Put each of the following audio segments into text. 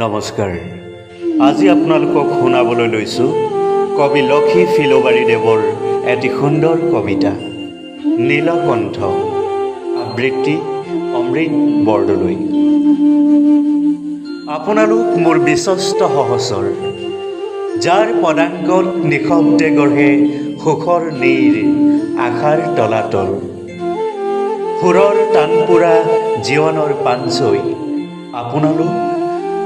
নমস্কাৰ। আজি আপোনালোকক শুনাবলৈ লৈছোঁ কবি লক্ষী ফিল'বাৰীদেৱৰ এটি সুন্দৰ কবিতা নীলকণ্ঠ, আবৃত্তি অমৃত বৰদলৈ। আপোনালোক মোৰ বিশ্বস্ত সহচৰ, যাৰ পদাংকত নিঃশব্দে গঢ়ে সুখৰ নীৰ আশাৰ তলাতল, সুৰৰ টানপুৰা জীৱনৰ পাঞ্চৈ।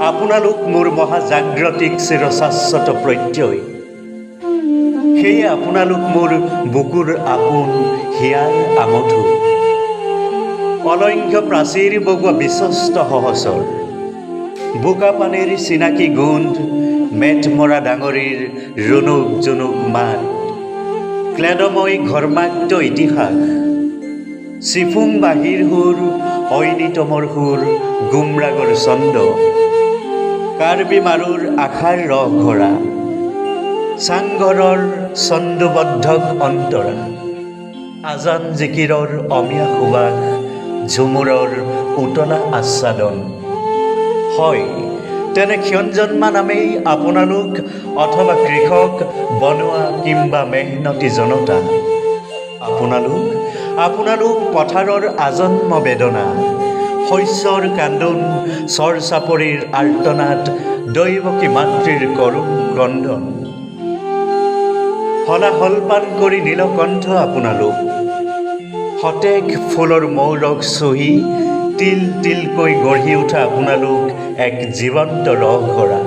আপোনালোক মোৰ মহাজাগ্ৰতিক চিৰশাশ্বত প্ৰত্যয়। সেয়ে আপোনালোক মোৰ বুকুৰ আপোন হিয়াৰ আমঠু, অলংঘ্য প্ৰাচীৰ বগোৱা বিশ্বস্ত সহচৰ। বোকা পানীৰ চিনাকি গোন্ধ, মেট মৰা ডাঙৰীৰ ৰুণুক জুনুক মাত, ক্লেদময় ঘৰ্মাক্ত ইতিহাস, চিফুং বাঁহীৰ সুৰ, ঐনিতমৰ সুৰ, গুমৰাগৰ ছন্দ, কাৰ্বি মাৰুৰ আশাৰ ৰস ঘৰা, চাংঘৰৰ ছন্দোবদ্ধক অন্তৰা, আজান জিকিৰৰ অমীয়া সুবাস, ঝুমুৰৰ উতলা আস্বাদন। হয়, তেনে ক্ষণজন্মা নামেই আপোনালোক, অথবা কৃষক, বনুৱা কিম্বা মেহনতি জনতা। আপোনালোক পথাৰৰ আজন্ম বেদনা, শস্যৰ কান্দোন, চৰ চাপৰিৰ আৰ্তনাদ, দৈৱকী মাতৃৰ কৰুণ ক্ৰন্দন। হলাহল পান কৰি নীলকণ্ঠ আপোনালোক, সতেজ ফুলৰ মৌৰস চুহি তিল তিলকৈ গঢ়ি উঠা আপোনালোক এক জীৱন্ত ৰসঘৰা।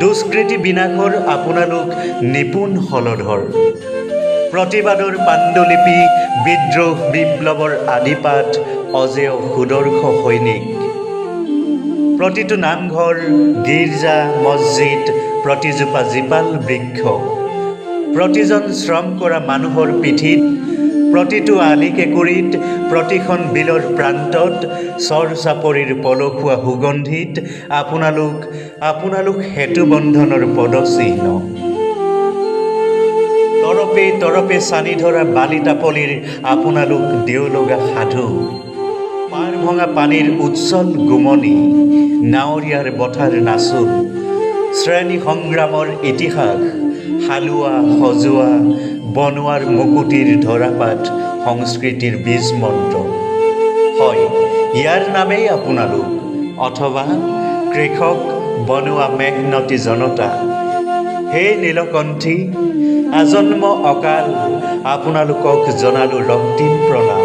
দুষ্কৃতি বিনাশৰ আপোনালোক নিপুণ হলধৰ, প্ৰতিবাদৰ পাণ্ডুলিপি, বিদ্ৰোহ বিপ্লৱৰ আদিপাঠ, অজেয় সুদৰ্শ সৈনিক। প্ৰতিটো নামঘৰ, গীৰ্জা, মছজিদ, প্ৰতিজোপা জীপাল বৃক্ষ, প্ৰতিজন শ্ৰম কৰা মানুহৰ পিঠিত, প্ৰতিটো আলি কেঁকুৰিত, প্ৰতিখন বিলৰ প্ৰান্তত, চৰ চাপৰিৰ পলসুৱা সুগন্ধিত আপোনালোক সেতুবন্ধনৰ পদচিহ্ন। তৰপে চানি ধৰা বালিতাপলিৰ আপোনালোক দেওলগা সাধু, পাৰ ভঙা পানীৰ উচ্ছল গুমনি, নাৱৰীয়াৰ বঠাৰ নাচোন, শ্ৰেণী সংগ্ৰামৰ ইতিহাস, হালোৱা সজোৱা, বনোৱাৰ মুকুতিৰ ধৰাপাত, সংস্কৃতিৰ বীজ মন্ত্ৰ। হয়, ইয়াৰ নামেই আপোনালোক, অথবা কৃষক, বনোৱা মেহনতি জনতা। হে নীলকণ্ঠী, আজন্ম অকাল আপোনালোকক জনালোঁ ৰক্তিম প্ৰণাম।